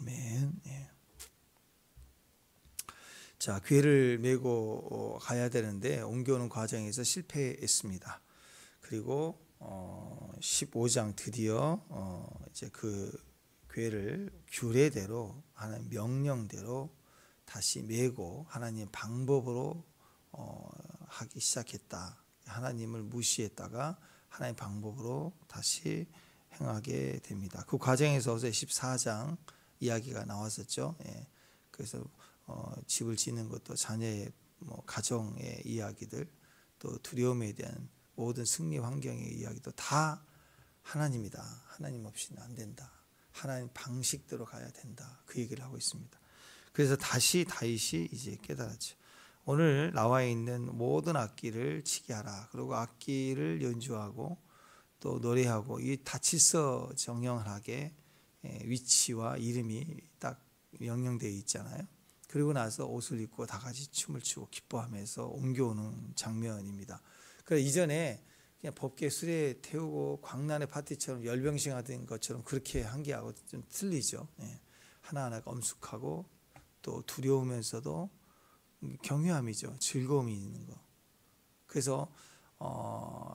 아멘. 예. 자, 궤를 메고 가야 되는데 옮겨오는 과정에서 실패했습니다. 그리고 15장 드디어 이제 그 궤를 규례대로 하나님 명령대로 다시 메고 하나님 방법으로 하기 시작했다. 하나님을 무시했다가 하나님 방법으로 다시 행하게 됩니다. 그 과정에서 어제 14장 이야기가 나왔었죠. 예. 그래서 집을 짓는 것도 자녀의 가정의 이야기들, 또 두려움에 대한 모든 승리 환경의 이야기도 다 하나님이다. 하나님 없이는 안 된다. 하나님 방식대로 가야 된다. 그 얘기를 하고 있습니다. 그래서 다시 다윗이 이제 깨달았죠. 오늘 나와 있는 모든 악기를 치게 하라. 그리고 악기를 연주하고 또 노래하고 이 다 질서 정연하게 위치와 이름이 딱 명령되어 있잖아요. 그리고 나서 옷을 입고 다 같이 춤을 추고 기뻐하면서 옮겨오는 장면입니다. 그래서 이전에 그냥 법계 수레 태우고 광란의 파티처럼 열병식 하던 것처럼 그렇게 한 게하고 좀 틀리죠. 하나하나가 엄숙하고 또 두려우면서도 경외함이죠. 즐거움이 있는 거. 그래서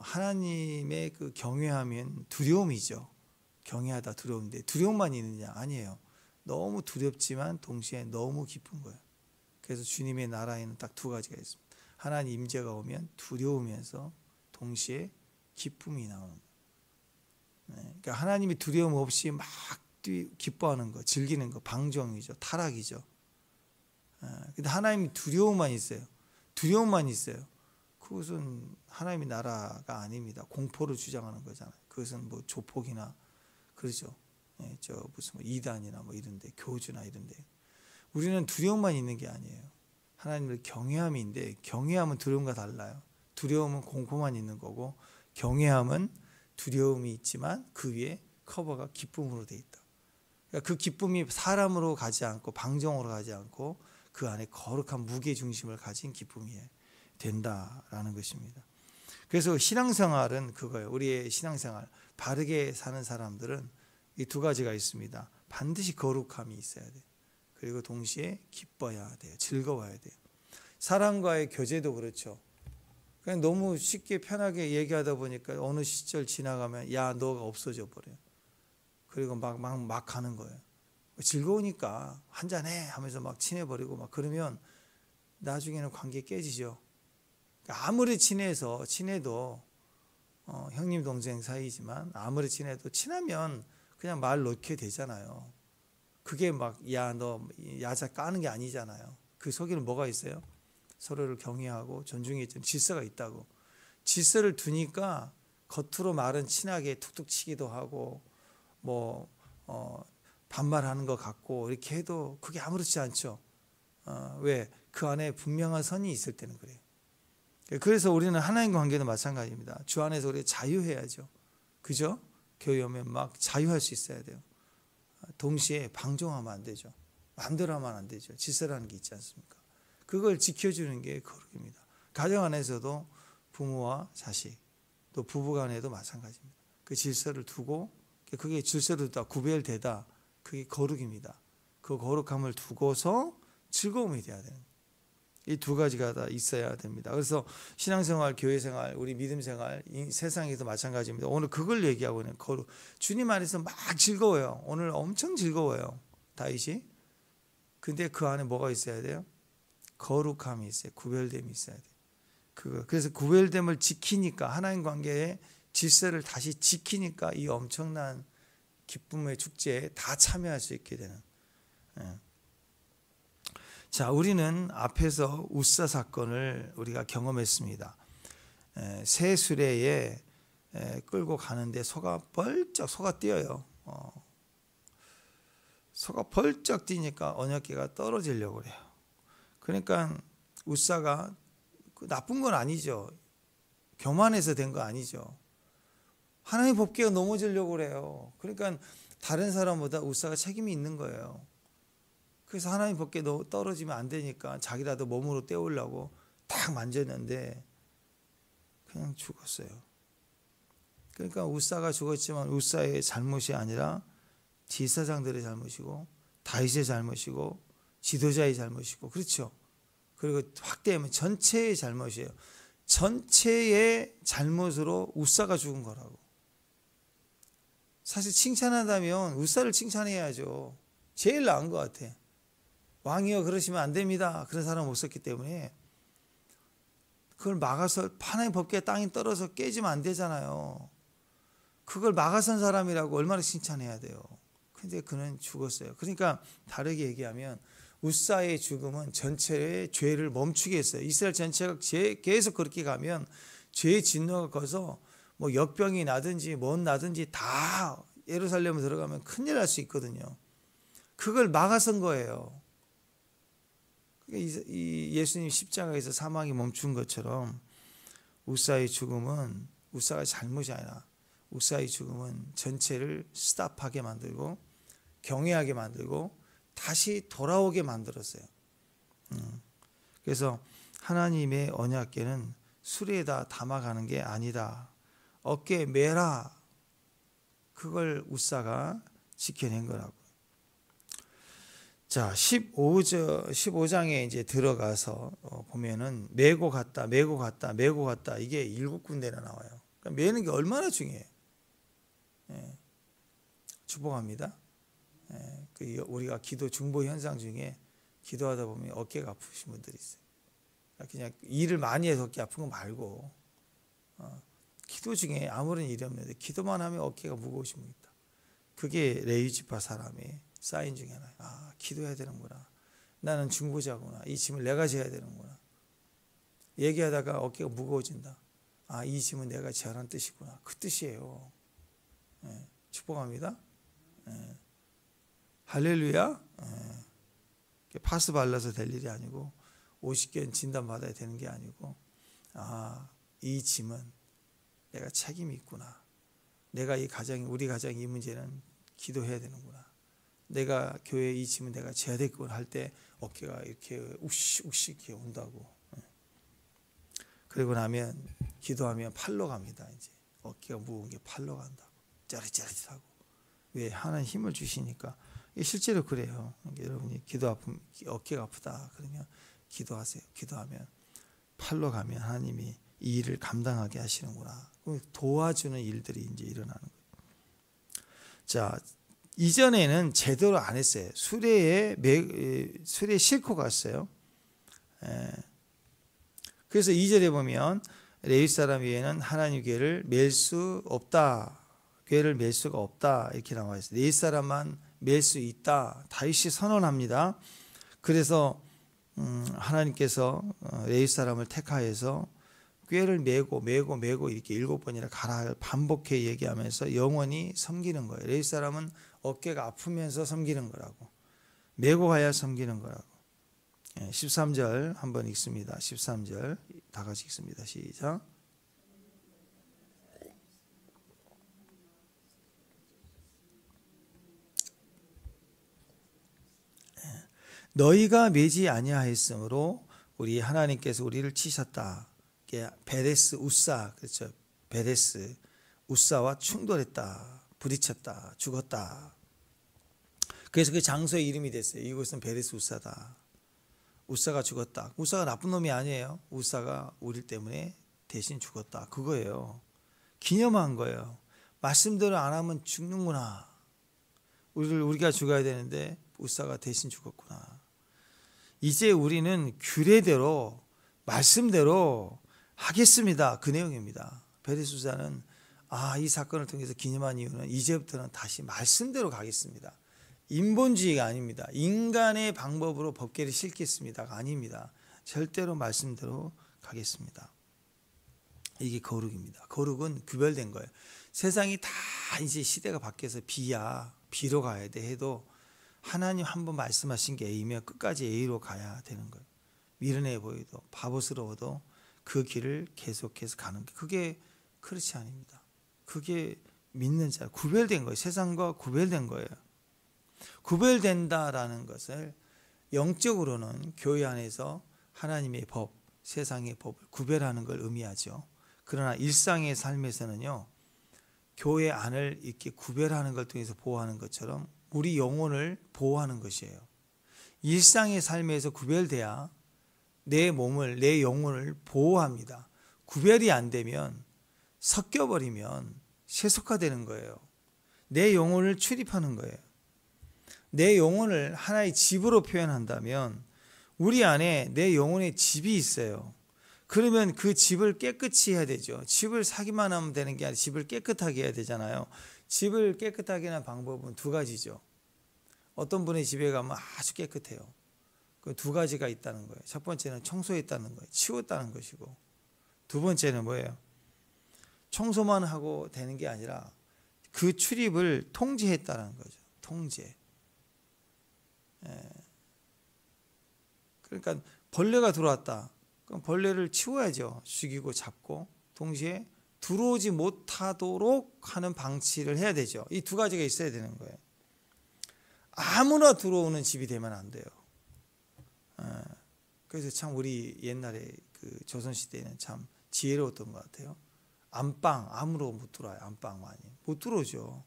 하나님의 그 경외하면 두려움이죠. 경외하다 두려운데 두려움만 있느냐? 아니에요. 너무 두렵지만 동시에 너무 기쁜 거예요. 그래서 주님의 나라에는 딱 두 가지가 있습니다. 하나님 임재가 오면 두려우면서 동시에 기쁨이 나오는 거예요. 그러니까 하나님이 두려움 없이 막 기뻐하는 거, 즐기는 거, 방종이죠. 타락이죠. 근데 하나님이 두려움만 있어요. 두려움만 있어요. 그것은 하나님의 나라가 아닙니다. 공포를 주장하는 거잖아요. 그것은 뭐 조폭이나 그러죠. 저 무슨 뭐 이단이나 뭐 이런데 교주나 이런데 우리는 두려움만 있는 게 아니에요. 하나님을 경외함인데 경외함은 두려움과 달라요. 두려움은 공포만 있는 거고 경외함은 두려움이 있지만 그 위에 커버가 기쁨으로 돼 있다. 그러니까 그 기쁨이 사람으로 가지 않고 방정으로 가지 않고 그 안에 거룩한 무게 중심을 가진 기쁨이 된다라는 것입니다. 그래서 신앙생활은 그거예요. 우리의 신앙생활 바르게 사는 사람들은 이 두 가지가 있습니다. 반드시 거룩함이 있어야 돼요. 그리고 동시에 기뻐야 돼요. 즐거워야 돼요. 사람과의 교제도 그렇죠. 그냥 너무 쉽게 편하게 얘기하다 보니까 어느 시절 지나가면 야 너가 없어져 버려요. 그리고 막 가는 거예요. 즐거우니까 한잔해 하면서 막 친해버리고 막 그러면 나중에는 관계 깨지죠. 아무리 친해도 형님 동생 사이지만 아무리 친하면 그냥 말 놓게 되잖아요. 그게 막 야 너 야자 까는 게 아니잖아요. 그 속에는 뭐가 있어요? 서로를 경외하고 존중해 주는 질서가 있다고. 질서를 두니까 겉으로 말은 친하게 툭툭 치기도 하고 뭐 반말하는 것 같고 이렇게 해도 그게 아무렇지 않죠. 왜? 그 안에 분명한 선이 있을 때는 그래요. 그래서 우리는 하나님 관계도 마찬가지입니다. 주 안에서 우리 자유해야죠. 그죠? 교회 오면 막 자유할 수 있어야 돼요. 동시에 방종하면 안 되죠. 마음대로 하면 안 되죠. 질서라는 게 있지 않습니까? 그걸 지켜주는 게 거룩입니다. 가정 안에서도 부모와 자식 또 부부간에도 마찬가지입니다. 그 질서를 두고 그게 질서를 두다 구별되다 그게 거룩입니다. 그 거룩함을 두고서 즐거움이 돼야 되는 거예요. 이 두 가지가 다 있어야 됩니다. 그래서 신앙생활, 교회생활, 우리 믿음생활, 세상에도 마찬가지입니다. 오늘 그걸 얘기하고 있는 거룩. 주님 안에서 막 즐거워요. 오늘 엄청 즐거워요. 다윗이. 근데 그 안에 뭐가 있어야 돼요? 거룩함이 있어요. 구별됨이 있어야 돼요. 그래서 구별됨을 지키니까 하나님 관계의 질서를 다시 지키니까 이 엄청난 기쁨의 축제에 다 참여할 수 있게 되는. 자, 우리는 앞에서 우사 사건을 우리가 경험했습니다. 새 수레에 끌고 가는데 소가 뛰어요. 소가 벌쩍 뛰니까 언약궤가 떨어지려고 그래요. 그러니까 우사가 나쁜 건 아니죠. 교만해서 된 거 아니죠. 하나님의 법궤가 넘어지려고 그래요. 그러니까 다른 사람보다 우사가 책임이 있는 거예요. 그래서 하나님 법궤 떨어지면 안 되니까 자기라도 몸으로 떼우려고 딱 만졌는데 그냥 죽었어요. 그러니까 우사가 죽었지만 우사의 잘못이 아니라 제사장들의 잘못이고 다윗의 잘못이고 지도자의 잘못이고, 그렇죠. 그리고 확대하면 전체의 잘못이에요. 전체의 잘못으로 우사가 죽은 거라고. 사실 칭찬한다면 우사를 칭찬해야죠. 제일 나은 것 같아. 왕이여 그러시면 안 됩니다. 그런 사람 없었기 때문에 그걸 막아서 하나님 법궤 땅이 떨어져 깨지면 안 되잖아요. 그걸 막아선 사람이라고 얼마나 칭찬해야 돼요. 근데 그는 죽었어요. 그러니까 다르게 얘기하면 우사의 죽음은 전체의 죄를 멈추게 했어요. 이스라엘 전체가 계속 그렇게 가면 죄의 진노가 커서 뭐 역병이 나든지 뭔 나든지 다 예루살렘에 들어가면 큰일 날 수 있거든요. 그걸 막아선 거예요. 이 예수님 십자가에서 사망이 멈춘 것처럼 우사의 죽음은 우사가 잘못이 아니라 우사의 죽음은 전체를 스탑하게 만들고 경외하게 만들고 다시 돌아오게 만들었어요. 그래서 하나님의 언약궤는 수레에다 담아가는 게 아니다. 어깨에 매라. 그걸 우사가 지켜낸 거라고. 자, 15장에 이제 들어가서 보면은 메고 갔다, 메고 갔다, 메고 갔다. 이게 7군데나 나와요. 그러니까 매는 게 얼마나 중요해요. 예. 축복합니다. 예. 우리가 기도 중보 현상 중에 기도하다 보면 어깨가 아프신 분들이 있어요. 그냥 일을 많이 해서 어깨 아픈 거 말고 기도 중에 아무런 일이 없는데 기도만 하면 어깨가 무거우신 분 있다. 그게 레위 지파 사람의 사인 중에 하나예요. 아, 기도해야 되는구나. 나는 중보자구나. 이 짐을 내가 져야 되는구나. 얘기하다가 어깨가 무거워진다. 아, 이 짐은 내가 져라는 뜻이구나. 그 뜻이에요. 예, 축복합니다. 예. 할렐루야. 예. 파스 발라서 될 일이 아니고 50개는 진단받아야 되는 게 아니고, 아, 이 짐은 내가 책임이 있구나. 내가 우리 가정이 이 문제는 기도해야 되는구나. 내가 교회에 이 짐은 내가 져야 되겠구나 할 때 어깨가 이렇게 욱씩 이렇게 온다고. 그리고 나면 기도하면 팔로 갑니다. 이제 어깨가 무거운 게 팔로 간다고. 짜릿짜릿하고. 왜? 하나님 힘을 주시니까. 실제로 그래요. 여러분이 어깨가 아프다 그러면 기도하세요. 기도하면 팔로 가면 하나님이 이 일을 감당하게 하시는구나. 도와주는 일들이 이제 일어나는 거예요. 자, 이전에는 제대로 안 했어요. 수레에 싣고 갔어요. 그래서 2절에 보면 레위 사람 위에는 하나님 궤를 맬 수 없다. 궤를 맬 수가 없다. 이렇게 나와 있어요. 레위 사람만 맬 수 있다. 다윗이 선언합니다. 그래서 하나님께서 레위 사람을 택하여서 궤를 메고 이렇게 7번이나 가라 반복해 얘기하면서 영원히 섬기는 거예요. 레위 사람은 어깨가 아프면서 섬기는 거라고. 메고 가야 섬기는 거라고. 13절 한번 읽습니다. 13절 다 같이 읽습니다. 시작. 너희가 매지 아니하였으므로 우리 하나님께서 우리를 치셨다. 베레스 우사, 그렇죠. 베레스 우사와 충돌했다. 부딪혔다. 죽었다. 그래서 그 장소의 이름이 됐어요. 이곳은 베레스 우사다. 우사가 죽었다. 우사가 나쁜 놈이 아니에요. 우사가 우리 때문에 대신 죽었다. 그거예요. 기념한 거예요. 말씀대로 안 하면 죽는구나. 우리가 죽어야 되는데 우사가 대신 죽었구나. 이제 우리는 규례대로 말씀대로 하겠습니다. 그 내용입니다. 베레스 우사는 이 사건을 통해서 기념한 이유는 이제부터는 다시 말씀대로 가겠습니다. 인본주의가 아닙니다. 인간의 방법으로 법궤를 싣겠습니다가 아닙니다. 절대로 말씀대로 가겠습니다. 이게 거룩입니다. 거룩은 구별된 거예요. 세상이 다 이제 시대가 바뀌어서 B로 가야 돼 해도 하나님 한번 말씀하신 게 A면 끝까지 A로 가야 되는 거예요. 미련해 보여도 바보스러워도 그 길을 계속해서 가는 게 그게 그렇지 않습니다. 그게 믿는 자 구별된 거예요. 세상과 구별된 거예요. 구별된다라는 것을 영적으로는 교회 안에서 하나님의 법, 세상의 법을 구별하는 걸 의미하죠. 그러나 일상의 삶에서는요, 교회 안을 이렇게 구별하는 걸 통해서 보호하는 것처럼 우리 영혼을 보호하는 것이에요. 일상의 삶에서 구별돼야 내 몸을, 내 영혼을 보호합니다. 구별이 안 되면, 섞여버리면 세속화되는 거예요. 내 영혼을 출입하는 거예요. 내 영혼을 하나의 집으로 표현한다면 우리 안에 내 영혼의 집이 있어요. 그러면 그 집을 깨끗이 해야 되죠. 집을 사기만 하면 되는 게 아니라 집을 깨끗하게 해야 되잖아요. 집을 깨끗하게 하는 방법은 두 가지죠. 어떤 분의 집에 가면 아주 깨끗해요. 그 두 가지가 있다는 거예요. 첫 번째는 청소했다는 거예요. 치웠다는 것이고, 두 번째는 뭐예요? 청소만 하고 되는 게 아니라 그 출입을 통제했다는 거죠. 통제. 그러니까 벌레가 들어왔다. 그럼 벌레를 치워야죠. 죽이고 잡고, 동시에 들어오지 못하도록 하는 방치를 해야 되죠. 이 두 가지가 있어야 되는 거예요. 아무나 들어오는 집이 되면 안 돼요. 그래서 참 우리 옛날에 그 조선시대에는 참 지혜로웠던 것 같아요. 안방 아무로 못 들어와요. 안방 많이 못 들어오죠.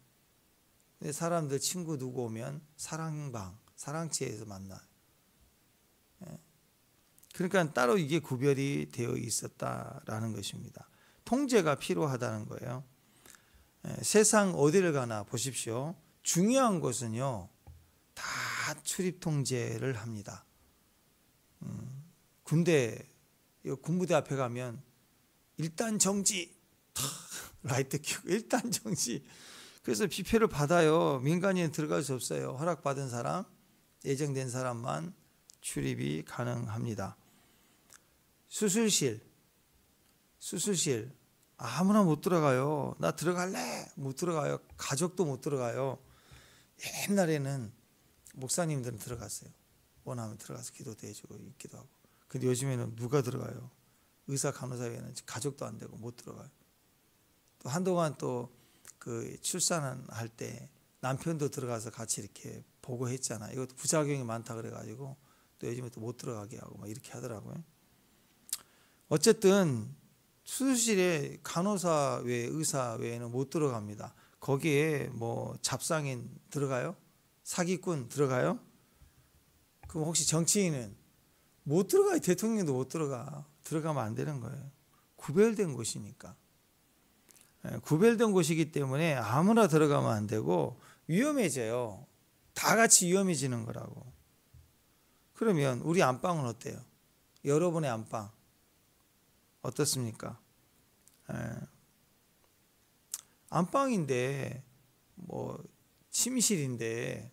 근데 사람들 친구 누구 오면 사랑방, 사랑채에서 만나요. 그러니까 따로 이게 구별이 되어 있었다라는 것입니다. 통제가 필요하다는 거예요. 세상 어디를 가나 보십시오. 중요한 것은요, 다 출입 통제를 합니다. 군대, 군부대 앞에 가면 일단 정지, 라이트 켜고 일단 정지. 그래서 비표를 받아요. 민간인은 들어갈 수 없어요. 허락받은 사람, 예정된 사람만 출입이 가능합니다. 수술실 아무나 못 들어가요. 나 들어갈래? 못 들어가요. 가족도 못 들어가요. 옛날에는 목사님들은 들어갔어요. 원하면 들어가서 기도도 해주고 있기도 하고. 근데 요즘에는 누가 들어가요? 의사 간호사 외에는 가족도 안 되고 못 들어가요. 또 한동안 또 그 출산할 때 남편도 들어가서 같이 이렇게 보고 했잖아. 이것도 부작용이 많다 그래가지고 또 요즘에 또 못 들어가게 하고 막 이렇게 하더라고요. 어쨌든 수술실에 간호사 외, 의사 외에는 못 들어갑니다. 거기에 뭐 잡상인 들어가요? 사기꾼 들어가요? 그럼 혹시 정치인은 못 들어가요. 대통령도 못 들어가. 들어가면 안 되는 거예요. 구별된 곳이니까. 구별된 곳이기 때문에 아무나 들어가면 안 되고 위험해져요. 다 같이 위험해지는 거라고. 그러면 우리 안방은 어때요? 여러분의 안방 어떻습니까? 안방인데 뭐 침실인데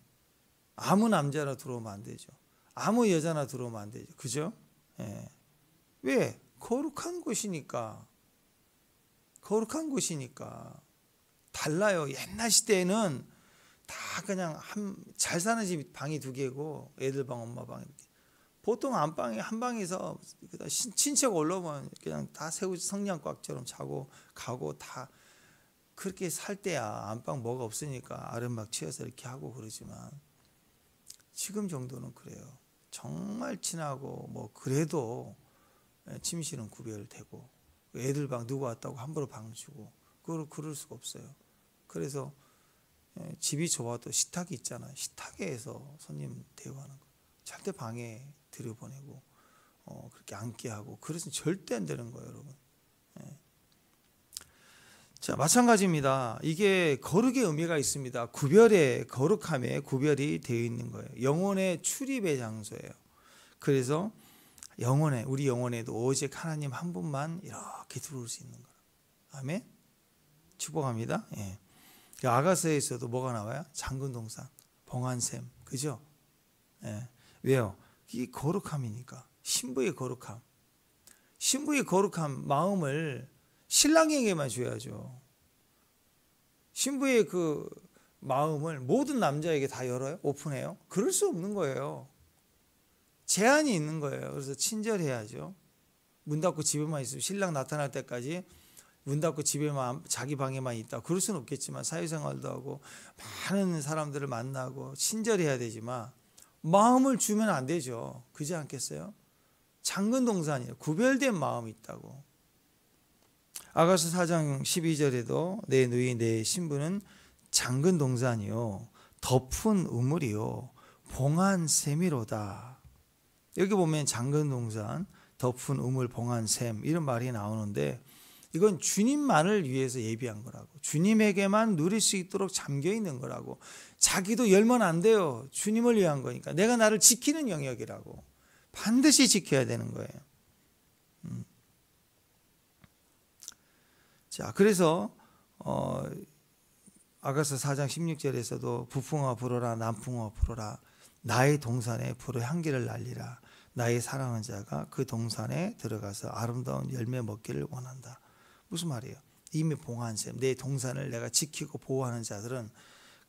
아무 남자나 들어오면 안 되죠. 아무 여자나 들어오면 안 되죠. 그죠? 왜? 거룩한 곳이니까. 거룩한 곳이니까. 달라요. 옛날 시대에는 다 그냥 잘 사는 집 방이 두 개고 애들 방, 엄마 방 이렇게. 보통 안방에 한 방에서 친척 올라오면 그냥 다 성냥꽉처럼 자고 가고 다 그렇게 살 때야. 안방 뭐가 없으니까 아름막 치워서 이렇게 하고 그러지만 지금 정도는 그래요. 정말 친하고 뭐 그래도 침실은 구별되고 애들 방 누구 왔다고 함부로 방 주고 그럴 수가 없어요. 그래서 집이 좋아도 식탁이 있잖아요. 식탁에서 손님 대우하는 거. 절대 방에 들여보내고 그렇게 앉게 하고 그래서는 절대 안 되는 거예요, 여러분. 자, 마찬가지입니다. 이게 거룩의 의미가 있습니다. 구별의 거룩함에 구별이 되어 있는 거예요. 영혼의 출입의 장소예요. 그래서 우리 영혼에도 오직 하나님 한 분만 이렇게 들어올 수 있는 거예요. 아멘. 축복합니다. 예. 아가서에서도 뭐가 나와요? 장근동산, 봉안샘, 그죠? 예. 왜요? 이게 거룩함이니까. 신부의 거룩함. 신부의 거룩함 마음을 신랑에게만 줘야죠. 신부의 그 마음을 모든 남자에게 다 열어요? 오픈해요? 그럴 수 없는 거예요. 제한이 있는 거예요. 그래서 친절해야죠. 문 닫고 집에만 있으면 신랑 나타날 때까지 문 닫고 집에만 자기 방에만 있다. 그럴 수는 없겠지만 사회생활도 하고 많은 사람들을 만나고 친절해야 되지만 마음을 주면 안 되죠. 그렇지 않겠어요? 장근동산이에요. 구별된 마음이 있다고. 아가서 4장 12절에도 내 누이 내 신부는 장근동산이요 덮은 우물이요 봉한 샘이로다. 여기 보면 장근동산 덮은 우물 봉한 샘 이런 말이 나오는데 이건 주님만을 위해서 예비한 거라고. 주님에게만 누릴 수 있도록 잠겨 있는 거라고. 자기도 열면 안 돼요. 주님을 위한 거니까. 내가 나를 지키는 영역이라고. 반드시 지켜야 되는 거예요. 자, 그래서 아가서 4장 16절에서도 부풍아 불어라 남풍아 불어라 나의 동산에 불의 향기를 날리라. 나의 사랑하는 자가 그 동산에 들어가서 아름다운 열매 먹기를 원한다. 무슨 말이에요? 이미 봉한 셈, 내 동산을 내가 지키고 보호하는 자들은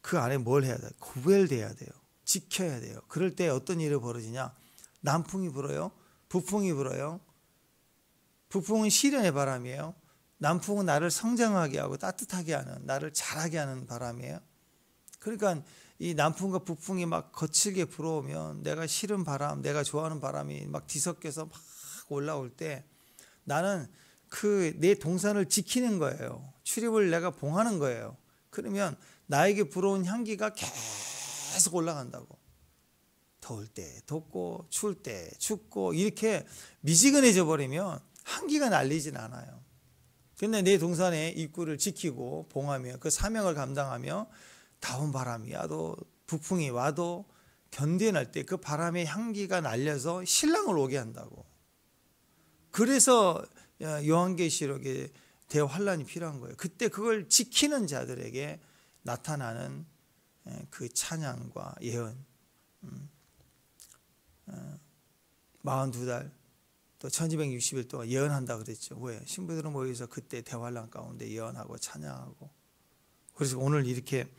그 안에 뭘 해야 돼요? 구별돼야 돼요. 지켜야 돼요. 그럴 때 어떤 일이 벌어지냐? 남풍이 불어요. 부풍이 불어요. 부풍은 시련의 바람이에요. 남풍은 나를 성장하게 하고 따뜻하게 하는, 나를 자라게 하는 바람이에요. 그러니까 이 남풍과 부풍이 막 거칠게 불어오면 내가 싫은 바람, 내가 좋아하는 바람이 막 뒤섞여서 막 올라올 때 나는 그 내 동산을 지키는 거예요. 출입을 내가 봉하는 거예요. 그러면 나에게 불어온 향기가 계속 올라간다고. 더울 때 덥고 추울 때 춥고 이렇게 미지근해져 버리면 향기가 날리진 않아요. 근데 내 동산의 입구를 지키고 봉하며 그 사명을 감당하며 다운 바람이 와도 북풍이 와도 견뎌낼 때 그 바람의 향기가 날려서 신랑을 오게 한다고. 그래서 요한계시록에 대환란이 필요한 거예요. 그때 그걸 지키는 자들에게 나타나는 그 찬양과 예언. 42달 또 1260일 동안 예언한다 그랬죠. 왜? 신부들은 모여서 그때 대환란 가운데 예언하고 찬양하고. 그래서 오늘 이렇게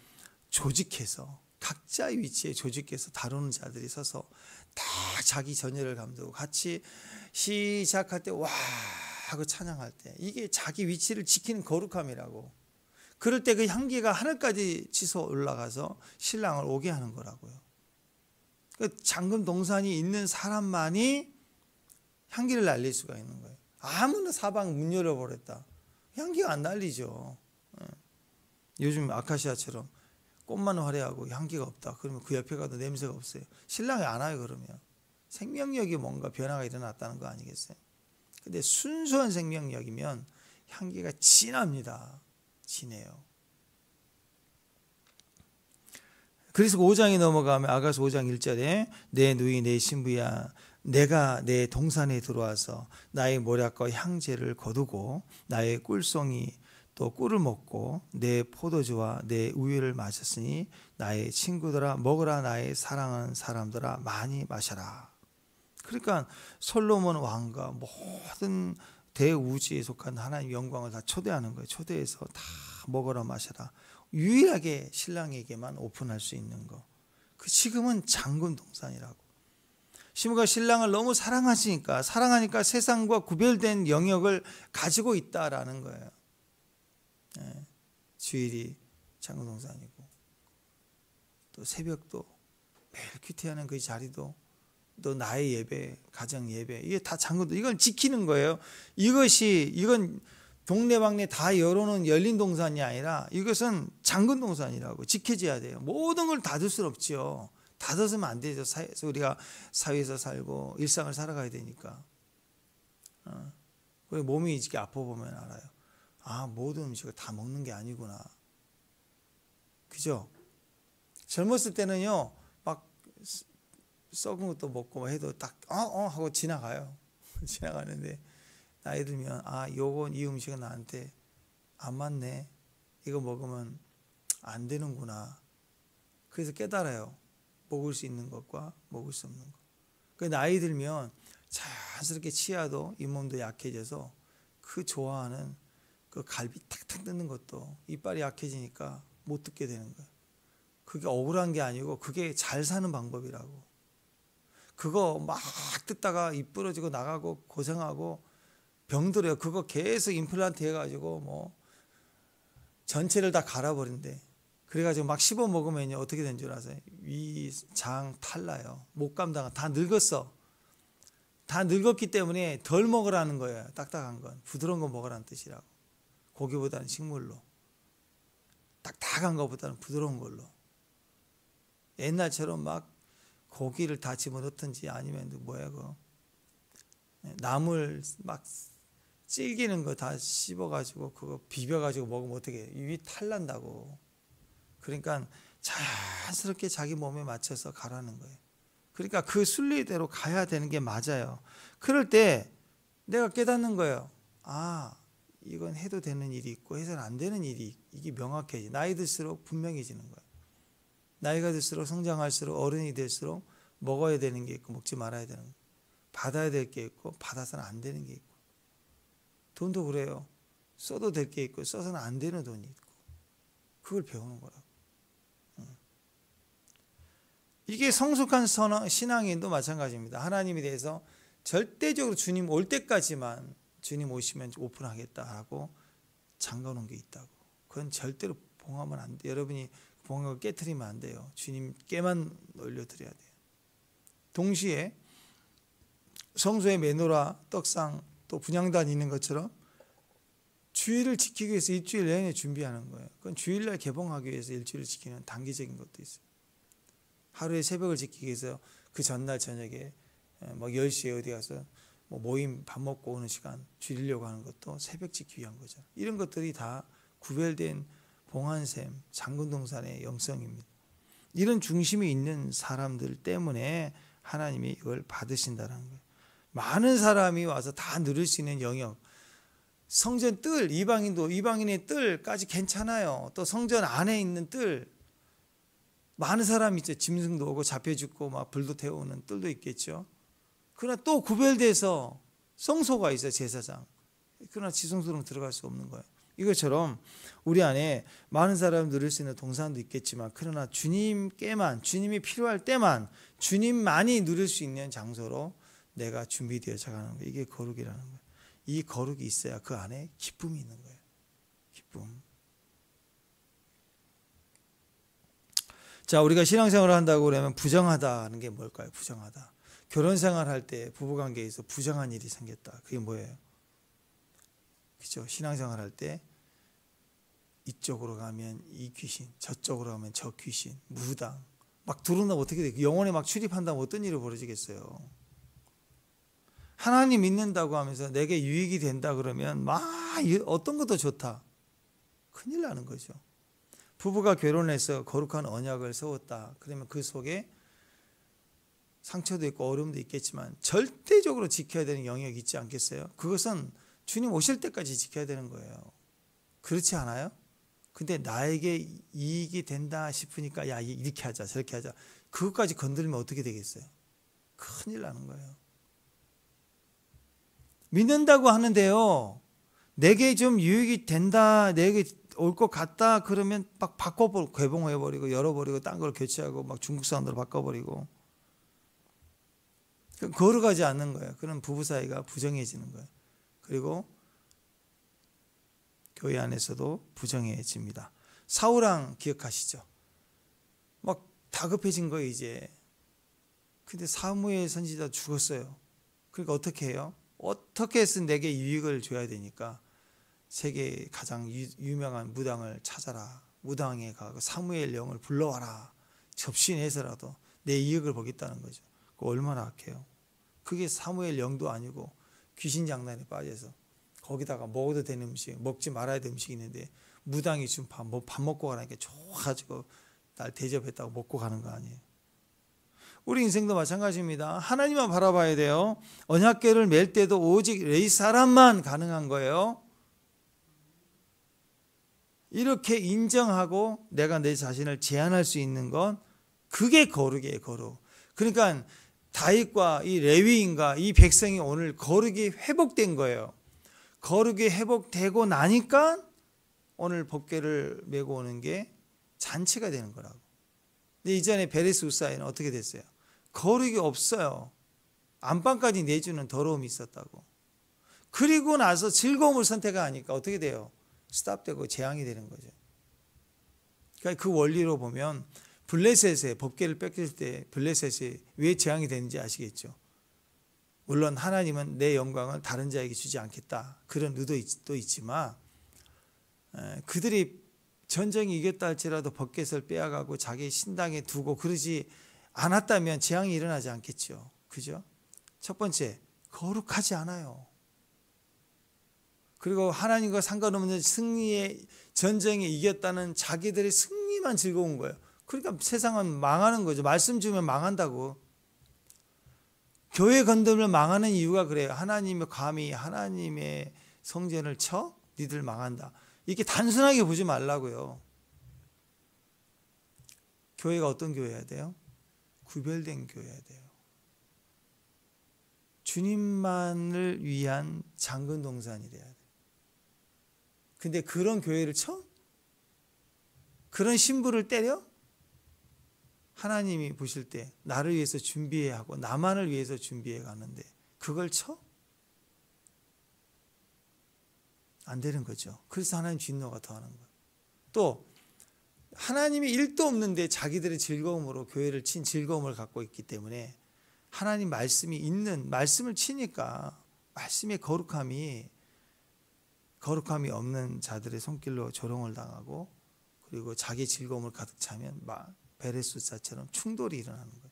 조직해서 각자의 위치에 조직해서 다루는 자들이 서서 다 자기 전열을 감두고 같이 시작할 때 와 하고 찬양할 때 이게 자기 위치를 지키는 거룩함이라고. 그럴 때 그 향기가 하늘까지 치솟아 올라가서 신랑을 오게 하는 거라고요. 그 잠금 동산이 있는 사람만이 향기를 날릴 수가 있는 거예요. 아무나 사방 문 열어버렸다. 향기가 안 날리죠. 요즘 아카시아처럼 꽃만 화려하고 향기가 없다. 그러면 그 옆에 가도 냄새가 없어요. 신랑이 안 와요. 그러면 생명력이 뭔가 변화가 일어났다는 거 아니겠어요? 근데 순수한 생명력이면 향기가 진합니다. 진해요. 그래서 5장이 넘어가면 아가서 5장 1절에 내 누이 내 신부야 내가 내 동산에 들어와서 나의 모략과 향제를 거두고 나의 꿀송이 또 꿀을 먹고 내 포도주와 내 우유를 마셨으니 나의 친구들아 먹으라 나의 사랑하는 사람들아 많이 마셔라. 그러니까 솔로몬 왕과 모든 대우주에 속한 하나님 영광을 다 초대하는 거예요. 초대해서 다 먹어라 마셔라. 유일하게 신랑에게만 오픈할 수 있는 거. 그 지금은 장군 동산이라고. 신부가 신랑을 너무 사랑하니까 세상과 구별된 영역을 가지고 있다라는 거예요. 네, 주일이 장군 동산이고 또 새벽도 매일 큐티하는 그 자리도 또 나의 예배, 가정 예배 이게 다 장군도 이걸 지키는 거예요. 이건 동네방네 다 열어놓은 열린 동산이 아니라 이것은 장군 동산이라고 지켜져야 돼요. 모든 걸 닫을 수는 없죠. 닫았으면 안 되죠. 우리가 사회에서 살고 일상을 살아가야 되니까. 그리고 몸이 이렇게 아파 보면 알아요. 아, 모든 음식을 다 먹는 게 아니구나. 그죠? 젊었을 때는요, 막 썩은 것도 먹고 해도 딱 하고 지나가요. 지나가는데 나이 들면 이 음식은 나한테 안 맞네. 이거 먹으면 안 되는구나. 그래서 깨달아요. 먹을 수 있는 것과 먹을 수 없는 것. 그 나이 들면 자연스럽게 치아도 잇몸도 약해져서 그 좋아하는 그 갈비 탁탁 뜯는 것도 이빨이 약해지니까 못 듣게 되는 거예요. 그게 억울한 게 아니고 그게 잘 사는 방법이라고. 그거 막 뜯다가 입 부러지고 나가고 고생하고 병들어요. 그거 계속 임플란트 해가지고 뭐 전체를 다 갈아버린대. 그래가지고 막 씹어 먹으면요 어떻게 된 줄 아세요? 위, 장 탈나요. 목 감당 다 늙었어. 다 늙었기 때문에 덜 먹으라는 거예요. 딱딱한 건 부드러운 거 먹으라는 뜻이라고. 고기보다는 식물로, 딱딱한 것보다는 부드러운 걸로. 옛날처럼 막 고기를 다 집어넣든지 아니면 뭐야 그 나물 막 질기는 거 다 씹어가지고 그거 비벼가지고 먹으면 어떻게 입이 탈난다고. 그러니까 자연스럽게 자기 몸에 맞춰서 가라는 거예요. 그러니까 그 순리대로 가야 되는 게 맞아요. 그럴 때 내가 깨닫는 거예요. 아, 이건 해도 되는 일이 있고 해서는 안 되는 일이 이게 명확해지. 나이 들수록 분명해지는 거예요. 나이가 들수록 성장할수록 어른이 될수록 먹어야 되는 게 있고 먹지 말아야 되는 거. 받아야 될 게 있고 받아서는 안 되는 게 있고. 돈도 그래요. 써도 될 게 있고 써서는 안 되는 돈이 있고. 그걸 배우는 거라고. 이게 성숙한 신앙인도 마찬가지입니다. 하나님에 대해서 절대적으로 주님 올 때까지만 주님 오시면 오픈하겠다 하고 잠가놓은 게 있다고. 그건 절대로 봉하면 안 돼요. 여러분이 봉합을 깨트리면 안 돼요. 주님께만 올려드려야 돼요. 동시에 성소에 메노라, 떡상, 또 분향단 있는 것처럼 주일을 지키기 위해서 일주일 내내 준비하는 거예요. 그건 주일날 개봉하기 위해서 일주일을 지키는 단기적인 것도 있어요. 하루에 새벽을 지키기 위해서 그 전날 저녁에 막 10시에 어디 가서 뭐 모임 밥 먹고 오는 시간 줄이려고 하는 것도 새벽 지키기 위한 거죠. 이런 것들이 다 구별된 봉한샘, 장군동산의 영성입니다. 이런 중심이 있는 사람들 때문에 하나님이 이걸 받으신다는 거예요. 많은 사람이 와서 다 누릴 수 있는 영역. 성전 뜰, 이방인의 뜰까지 괜찮아요. 또 성전 안에 있는 뜰. 많은 사람이 있죠. 짐승도 오고 잡혀 죽고 막 불도 태우는 뜰도 있겠죠. 그러나 또 구별돼서 성소가 있어요. 제사장. 그러나 지성소로는 들어갈 수 없는 거예요. 이것처럼 우리 안에 많은 사람이 누릴 수 있는 동산도 있겠지만 그러나 주님께만, 주님이 필요할 때만 주님만이 누릴 수 있는 장소로 내가 준비되어져 가는 거예요. 이게 거룩이라는 거예요. 이 거룩이 있어야 그 안에 기쁨이 있는 거예요. 기쁨. 자, 우리가 신앙생활을 한다고 그러면 부정하다는 게 뭘까요? 부정하다. 결혼생활 할 때 부부관계에서 부정한 일이 생겼다. 그게 뭐예요? 그렇죠? 신앙생활 할 때 이쪽으로 가면 이 귀신, 저쪽으로 가면 저 귀신, 무당 막 들어오면 어떻게 돼? 영혼에 막 출입한다면 어떤 일이 벌어지겠어요? 하나님 믿는다고 하면서 내게 유익이 된다 그러면 막 어떤 것도 좋다. 큰일 나는 거죠. 부부가 결혼해서 거룩한 언약을 세웠다. 그러면 그 속에 상처도 있고 어려움도 있겠지만 절대적으로 지켜야 되는 영역이 있지 않겠어요? 그것은 주님 오실 때까지 지켜야 되는 거예요. 그렇지 않아요? 근데 나에게 이익이 된다 싶으니까 야 이렇게 하자 저렇게 하자. 그것까지 건드리면 어떻게 되겠어요? 큰일 나는 거예요. 믿는다고 하는데요. 내게 좀 유익이 된다. 내게 올 것 같다. 그러면 막 바꿔버리고 개봉해버리고 열어버리고 딴 걸 교체하고 막 중국 사람으로 바꿔버리고 거룩하지 않는 거예요. 그런 부부 사이가 부정해지는 거예요. 그리고 교회 안에서도 부정해집니다. 사울왕 기억하시죠? 막 다급해진 거예요 이제. 근데 사무엘 선지자 죽었어요. 그러니까 어떻게 해요? 어떻게 해서 내게 유익을 줘야 되니까 세계 가장 유명한 무당을 찾아라. 무당에 가고 사무엘 영을 불러와라. 접신해서라도 내 이익을 보겠다는 거죠. 얼마나 악해요. 그게 사무엘 영도 아니고 귀신 장난에 빠져서 거기다가 먹어도 되는 음식, 먹지 말아야 되는 음식이 있는데 무당이 지금 밥 먹고 가라니까 좋아가지고 날 대접했다고 먹고 가는 거 아니에요. 우리 인생도 마찬가지입니다. 하나님만 바라봐야 돼요. 언약궤를 맬 때도 오직 이 사람만 가능한 거예요. 이렇게 인정하고 내가 내 자신을 제한할 수 있는 건 그게 거룩이에요. 거룩. 그러니까 다윗과 이 레위인과 이 백성이 오늘 거룩이 회복된 거예요. 거룩이 회복되고 나니까 오늘 법궤를 메고 오는 게 잔치가 되는 거라고. 근데 이전에 베레스 우사에는 어떻게 됐어요? 거룩이 없어요. 안방까지 내주는 더러움이 있었다고. 그리고 나서 즐거움을 선택하니까 어떻게 돼요? 스탑되고 재앙이 되는 거죠. 그러니까 그 원리로 보면 블레셋에 법궤를 뺏길 때 블레셋이 왜 재앙이 되는지 아시겠죠? 물론 하나님은 내 영광을 다른 자에게 주지 않겠다. 그런 의도도 있지만 그들이 전쟁이 이겼다 할지라도 벗겟을 빼앗가고 자기 신당에 두고 그러지 않았다면 재앙이 일어나지 않겠죠. 그죠? 첫 번째, 거룩하지 않아요. 그리고 하나님과 상관없는 승리의 전쟁에 이겼다는 자기들의 승리만 즐거운 거예요. 그러니까 세상은 망하는 거죠. 말씀 주면 망한다고. 교회 건드면 망하는 이유가 그래요. 하나님의 감히 하나님의 성전을 쳐? 니들 망한다. 이렇게 단순하게 보지 말라고요. 교회가 어떤 교회여야 돼요? 구별된 교회여야 돼요. 주님만을 위한 장근 동산이래야 돼요. 근데 그런 교회를 쳐? 그런 신부를 때려? 하나님이 보실 때 나를 위해서 준비해 하고 나만을 위해서 준비해 가는데 그걸 쳐? 안 되는 거죠. 그래서 하나님 진노가 더하는 거예요. 또 하나님이 일도 없는데 자기들의 즐거움으로 교회를 친 즐거움을 갖고 있기 때문에 하나님 말씀이 있는 말씀을 치니까 말씀의 거룩함이 없는 자들의 손길로 조롱을 당하고 그리고 자기 즐거움을 가득 차면 베레수사처럼 충돌이 일어나는 거예요.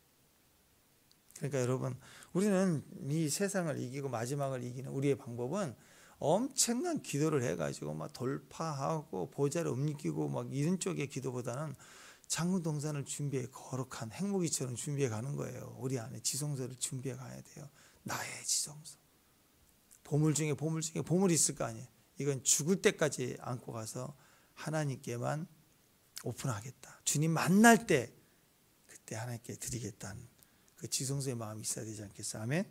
그러니까 여러분, 우리는 이 세상을 이기고 마지막을 이기는 우리의 방법은 엄청난 기도를 해가지고 막 돌파하고 보좌를 옮기고 막 이런 쪽의 기도보다는 장군 동산을 준비해 거룩한 핵무기처럼 준비해 가는 거예요. 우리 안에 지성소를 준비해 가야 돼요. 나의 지성소. 보물 중에 보물이 있을 거 아니에요. 이건 죽을 때까지 안고 가서 하나님께만 오픈하겠다. 주님 만날 때 그때 하나님께 드리겠다는 그 지성소의 마음이 있어야 되지 않겠어요? 아멘?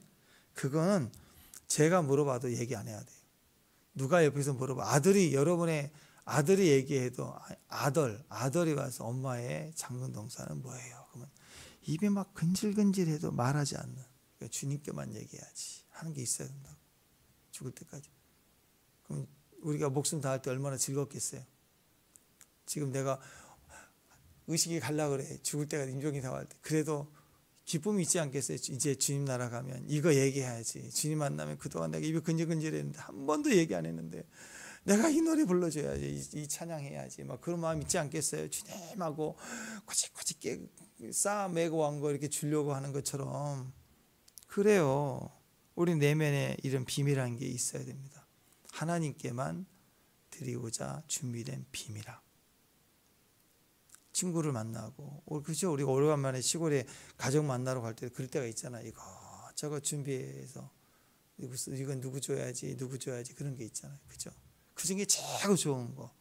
그거는 제가 물어봐도 얘기 안 해야 돼요. 누가 옆에서 물어봐. 여러분의 아들이 얘기해도 아들이 와서 엄마의 장군 동산은 뭐예요? 그러면 입에 막 근질근질해도 말하지 않는. 그러니까 주님께만 얘기해야지 하는 게 있어야 된다고. 죽을 때까지. 그럼 우리가 목숨 다할 때 얼마나 즐겁겠어요? 지금 내가 의식이 가려고 그래. 죽을 때가 임종이 다가올 때. 그래도 기쁨이 있지 않겠어요? 이제 주님 나라 가면 이거 얘기해야지. 주님 만나면 그동안 내가 입이 근질근질했는데 한 번도 얘기 안 했는데 내가 이 노래 불러줘야지. 이 찬양해야지. 막 그런 마음 있지 않겠어요? 주님하고 꼬집꼬집 쌓아매고 한 거 이렇게 주려고 하는 것처럼. 그래요. 우리 내면에 이런 비밀한 게 있어야 됩니다. 하나님께만 드리고자 준비된 비밀함. 친구를 만나고, 그렇죠? 우리가 오래간만에 시골에 가족 만나러 갈 때 그럴 때가 있잖아. 이거 저거 준비해서 이건 누구 줘야지 그런 게 있잖아요. 그죠? 그 중에 최고 좋은 거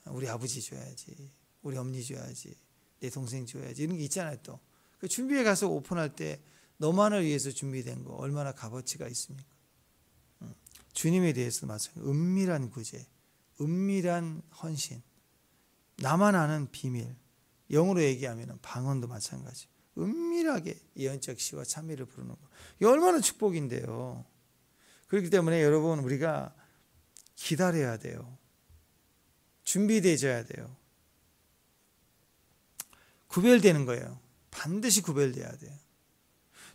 우리 아버지 줘야지, 우리 어머니 줘야지, 내 동생 줘야지 이런 게 있잖아요. 또 그 준비해 가서 오픈할 때 너만을 위해서 준비된 거 얼마나 값어치가 있습니까? 주님에 대해서 마찬가지. 은밀한 구제, 은밀한 헌신, 나만 아는 비밀. 영어로 얘기하면 방언도 마찬가지. 은밀하게 예언적 시와 찬미를 부르는 거. 이게 얼마나 축복인데요. 그렇기 때문에 여러분 우리가 기다려야 돼요. 준비되어야 돼요. 구별되는 거예요. 반드시 구별돼야 돼요.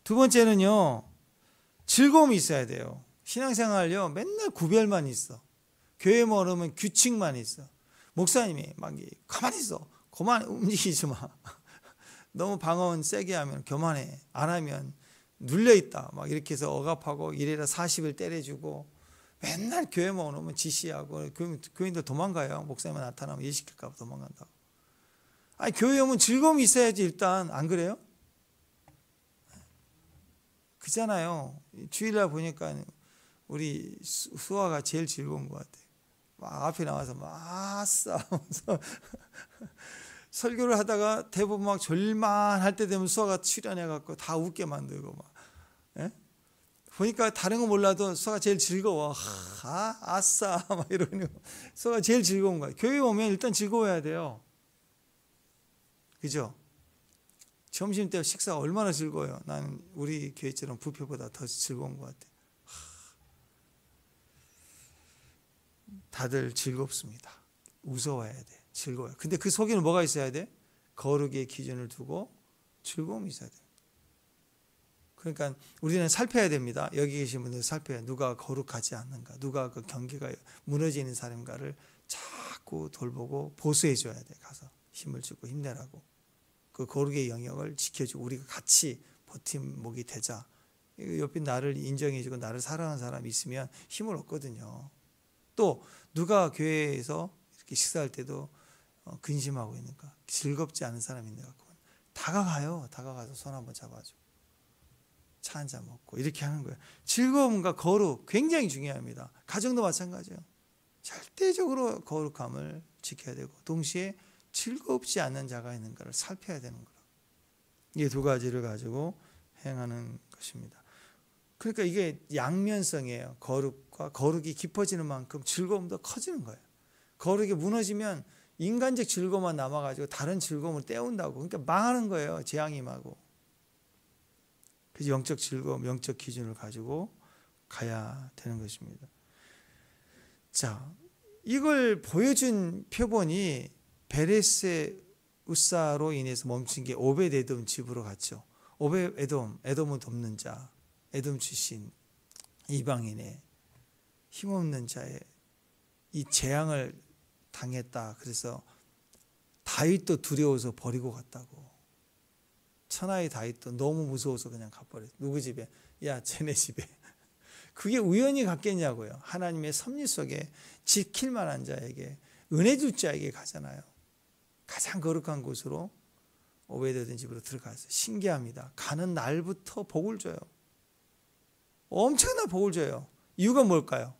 두 번째는요. 즐거움이 있어야 돼요. 신앙생활요. 맨날 구별만 있어. 교회 모르면 규칙만 있어. 목사님이 막 가만히 있어. 그만 움직이지 마. 너무 방언 세게 하면 교만해. 안 하면 눌려있다. 막 이렇게 해서 억압하고 이래라 40일 때려주고 맨날 교회만 오면 지시하고 교인들 도망가요. 목사님만 나타나면 예시킬까 봐 도망간다고. 아니 교회 오면 즐거움이 있어야지 일단. 안 그래요? 그잖아요. 주일날 보니까 우리 수아가 제일 즐거운 것 같아요. 막 앞에 나와서 막 아싸 하면서 설교를 하다가 대부분 막 절만할 때 되면 수아가 출연해갖고 다 웃게 만들고 막. 예? 보니까 다른 거 몰라도 수아가 제일 즐거워. 아싸 막 이러는 거. 수아가 제일 즐거운 거야. 교회 오면 일단 즐거워야 돼요. 그죠? 점심 때 식사 얼마나 즐거워요. 나는 우리 교회처럼 뷔페보다 더 즐거운 것 같아. 다들 즐겁습니다. 웃어와야 돼. 즐거워요. 근데 그 속에는 뭐가 있어야 돼? 거룩의 기준을 두고 즐거움이 있어야 돼. 그러니까 우리는 살펴야 됩니다. 여기 계신 분들 살펴야 누가 거룩하지 않는가, 누가 그 경계가 무너지는 사람인가를 자꾸 돌보고 보수해 줘야 돼. 가서 힘을 주고 힘내라고. 그 거룩의 영역을 지켜주고 우리가 같이 버팀목이 되자. 옆에 나를 인정해 주고 나를 사랑하는 사람이 있으면 힘을 얻거든요. 또 누가 교회에서 이렇게 식사할 때도 근심하고 있는가, 즐겁지 않은 사람이 있는가, 다가가요. 다가가서 손 한번 잡아줘. 차 한잔 먹고 이렇게 하는 거예요. 즐거움과 거룩 굉장히 중요합니다. 가정도 마찬가지예요. 절대적으로 거룩함을 지켜야 되고 동시에 즐겁지 않는 자가 있는가를 살펴야 되는 거예요. 이 두 가지를 가지고 행하는 것입니다. 그러니까 이게 양면성이에요. 거룩이 깊어지는 만큼 즐거움도 커지는 거예요. 거룩이 무너지면 인간적 즐거움만 남아가지고 다른 즐거움을 떼운다고. 그러니까 망하는 거예요. 재앙이 임하고. 그래서 영적 즐거움, 영적 기준을 가지고 가야 되는 것입니다. 자, 이걸 보여준 표본이 베레스의 우사로 인해서 멈춘 게 오벳에돔 집으로 갔죠. 에돔은 돕는 자, 에돔 출신 이방인의 힘없는 자의 이 재앙을 당했다. 그래서 다윗도 두려워서 버리고 갔다고. 천하의 다윗도 너무 무서워서 그냥 가버렸어. 누구 집에? 야, 쟤네 집에. 그게 우연히 갔겠냐고요. 하나님의 섭리 속에 지킬 만한 자에게, 은혜 줄 자에게 가잖아요. 가장 거룩한 곳으로 오베데돔 집으로 들어가서 신기합니다. 가는 날부터 복을 줘요. 엄청난 복을 줘요. 이유가 뭘까요?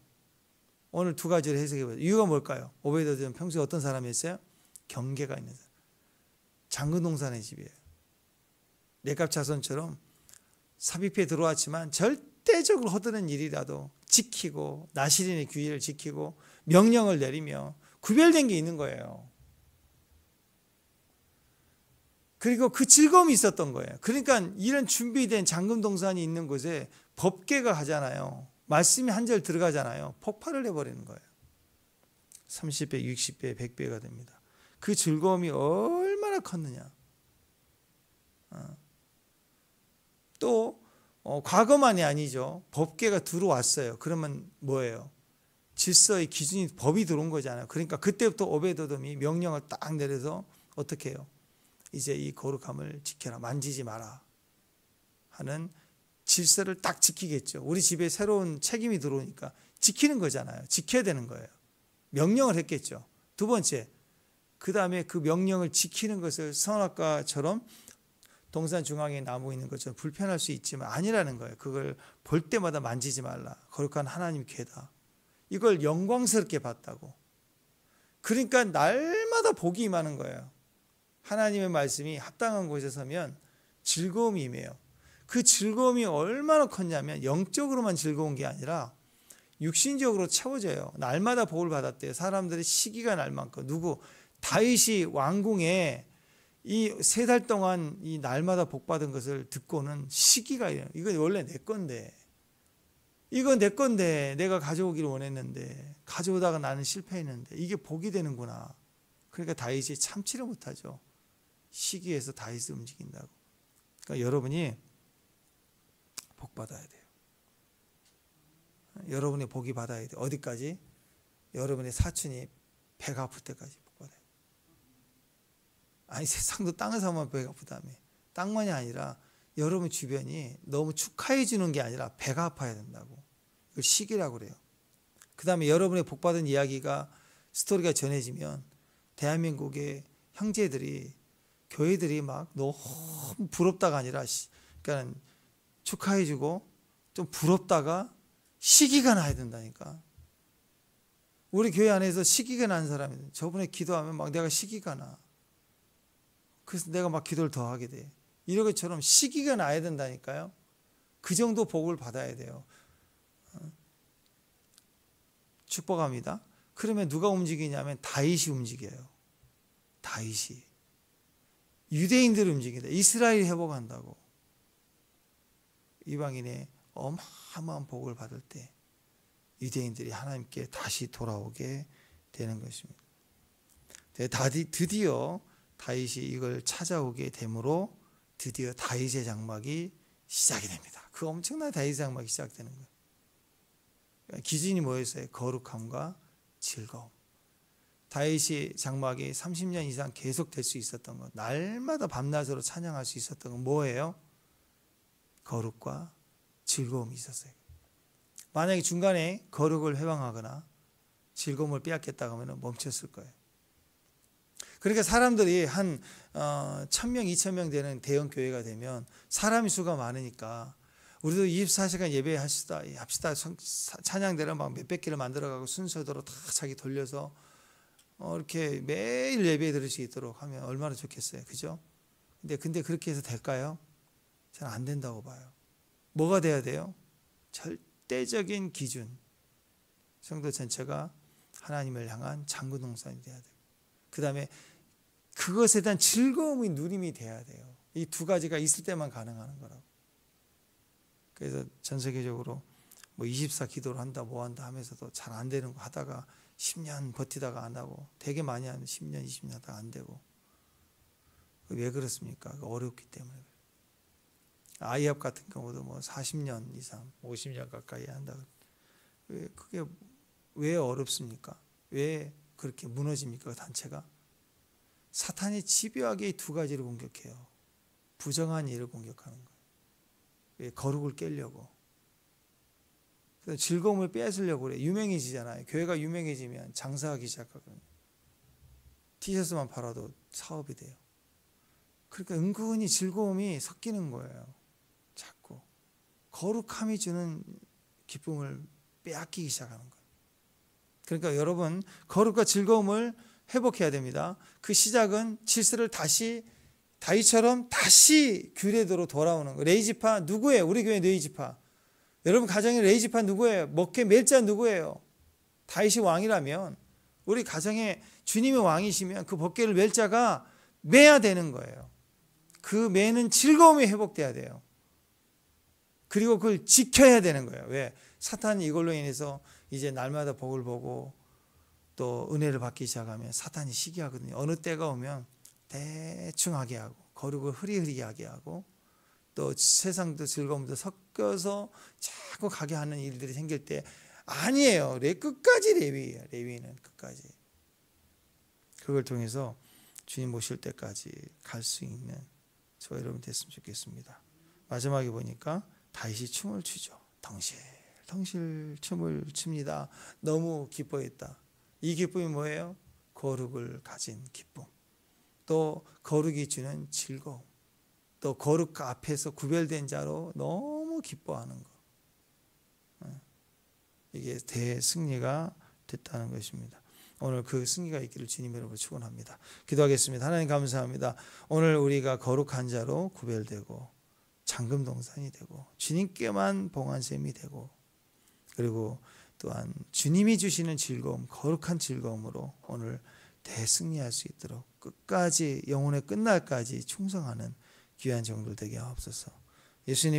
오늘 두 가지를 해석해 보세요. 이유가 뭘까요? 오베데돔 평소에 어떤 사람이었어요? 경계가 있는 사람. 장근동산의 집이에요. 레갑 자손처럼 삽입해 들어왔지만 절대적으로 허드는 일이라도 지키고 나시린의 규례를 지키고 명령을 내리며 구별된 게 있는 거예요. 그리고 그 즐거움이 있었던 거예요. 그러니까 이런 준비된 잠금동산이 있는 곳에 법궤가 가잖아요. 말씀이 한 절 들어가잖아요. 폭발을 해버리는 거예요. 30배, 60배, 100배가 됩니다. 그 즐거움이 얼마나 컸느냐. 또 과거만이 아니죠. 법궤가 들어왔어요. 그러면 뭐예요? 질서의 기준이 법이 들어온 거잖아요. 그러니까 그때부터 오베데돔이 명령을 딱 내려서 어떻게 해요? 이제 이 거룩함을 지켜라. 만지지 마라 하는 질서를 딱 지키겠죠. 우리 집에 새로운 책임이 들어오니까 지키는 거잖아요. 지켜야 되는 거예요. 명령을 했겠죠. 두 번째, 그 다음에 그 명령을 지키는 것을 선악과처럼 동산 중앙에 나무 있는 것처럼 불편할 수 있지만 아니라는 거예요. 그걸 볼 때마다 만지지 말라. 거룩한 하나님 궤다. 이걸 영광스럽게 봤다고. 그러니까 날마다 복이 임하는 거예요. 하나님의 말씀이 합당한 곳에 서면 즐거움이 임해요. 그 즐거움이 얼마나 컸냐면 영적으로만 즐거운 게 아니라 육신적으로 채워져요. 날마다 복을 받았대요. 사람들의 시기가 날 만큼. 누구? 다윗이 왕궁에 이 3달 동안 이 날마다 복 받은 것을 듣고는 시기가 이래요. 이거 원래 내 건데. 이거 내 건데 내가 가져오기를 원했는데 가져오다가 나는 실패했는데 이게 복이 되는구나. 그러니까 다윗이 참지를 못하죠. 시기에서 다윗을 움직인다고. 그러니까 여러분이 복 받아야 돼요. 여러분의 복이 받아야 돼요. 어디까지? 여러분의 사촌이 배가 아플 때까지 복 받아요. 아니 세상도 땅을 사면 배가 아프다며. 땅만이 아니라 여러분 주변이 너무 축하해 주는 게 아니라 배가 아파야 된다고. 이걸 시기라고 그래요. 그 다음에 여러분의 복 받은 이야기가 스토리가 전해지면 대한민국의 형제들이 교회들이 막 너무 부럽다가 아니라 그러니까 축하해주고 좀 부럽다가 시기가 나야 된다니까. 우리 교회 안에서 시기가 난 사람이 저번에 기도하면 막 내가 시기가 나. 그래서 내가 막 기도를 더 하게 돼. 이런 것처럼 시기가 나야 된다니까요. 그 정도 복을 받아야 돼요. 축복합니다. 그러면 누가 움직이냐면 다윗이 움직여요. 다윗이. 유대인들을 움직인다. 이스라엘이 회복한다고. 이방인의 어마어마한 복을 받을 때 유대인들이 하나님께 다시 돌아오게 되는 것입니다. 드디어 다윗이 이걸 찾아오게 되므로 드디어 다윗의 장막이 시작이 됩니다. 그 엄청난 다윗의 장막이 시작되는 거예요. 기준이 뭐였어요? 거룩함과 즐거움. 다윗이 장막이 30년 이상 계속 될 수 있었던 것, 날마다 밤낮으로 찬양할 수 있었던 건 뭐예요? 거룩과 즐거움이 있었어요. 만약에 중간에 거룩을 회방하거나 즐거움을 빼앗겠다고 하면 멈췄을 거예요. 그러니까 사람들이 한 1000명, 2000명 되는 대형 교회가 되면 사람이 수가 많으니까 우리도 24시간 예배합시다. 찬양대를 막 몇백 개를 만들어가고 순서대로 다 자기 돌려서 이렇게 매일 예배 들을 수 있도록 하면 얼마나 좋겠어요. 그죠? 근데 그렇게 해서 될까요? 저는 안 된다고 봐요. 뭐가 돼야 돼요? 절대적인 기준. 성도 전체가 하나님을 향한 장구동산이 돼야 돼요. 그 다음에 그것에 대한 즐거움의 누림이 돼야 돼요. 이 두 가지가 있을 때만 가능한 거라고. 그래서 전 세계적으로 뭐 24 기도를 한다 뭐 한다 하면서도 잘 안 되는 거 하다가 10년 버티다가 안 하고, 되게 많이 하면 10년 20년 하다가 안 되고. 왜 그렇습니까? 어렵기 때문에. 아이합 같은 경우도 뭐 40년 이상 50년 가까이 한다. 그게 왜 어렵습니까? 왜 그렇게 무너집니까? 그 단체가? 사탄이 집요하게 이 두 가지를 공격해요. 부정한 일을 공격하는 거예요. 왜? 거룩을 깨려고. 그래서 즐거움을 뺏으려고 그래. 유명해지잖아요. 교회가 유명해지면 장사하기 시작하거든요. 티셔츠만 팔아도 사업이 돼요. 그러니까 은근히 즐거움이 섞이는 거예요. 자꾸 거룩함이 주는 기쁨을 빼앗기기 시작하는 거예요. 그러니까 여러분, 거룩과 즐거움을 회복해야 됩니다. 그 시작은 질서를 다시, 다윗처럼 다시 규례대로 돌아오는 거예요. 레이지파 누구예요? 우리 교회 레이지파. 여러분 가정에 레이지파 누구예요? 먹게 멜자 누구예요? 다윗이 왕이라면, 우리 가정에 주님이 왕이시면 그 법궤를 멜자가 매야 되는 거예요. 그 매는 즐거움이 회복돼야 돼요. 그리고 그걸 지켜야 되는 거예요. 왜? 사탄이 이걸로 인해서 이제 날마다 복을 보고 또 은혜를 받기 시작하면 사탄이 시기하거든요. 어느 때가 오면 대충 하게 하고, 거룩을 흐리흐리하게 하고, 또 세상도 즐거움도 섞여서 자꾸 가게 하는 일들이 생길 때, 아니에요. 끝까지 레위예요. 레위는 끝까지. 그걸 통해서 주님 모실 때까지 갈 수 있는 저와 여러분 됐으면 좋겠습니다. 마지막에 보니까 다윗이 춤을 추죠. 덩실덩실 춤을 춥니다. 너무 기뻐했다. 이 기쁨이 뭐예요? 거룩을 가진 기쁨. 또 거룩이 주는 즐거움. 또 거룩 앞에서 구별된 자로 너무 기뻐하는 것. 이게 대승리가 됐다는 것입니다. 오늘 그 승리가 있기를 주님 이름으로 축원합니다. 기도하겠습니다. 하나님 감사합니다. 오늘 우리가 거룩한 자로 구별되고 잠금동산이 되고 주님께만 봉안샘이 되고, 그리고 또한 주님이 주시는 즐거움, 거룩한 즐거움으로 오늘 대승리할 수 있도록 끝까지, 영혼의 끝날까지 충성하는 귀한 종들 되게 하옵소서. 예수님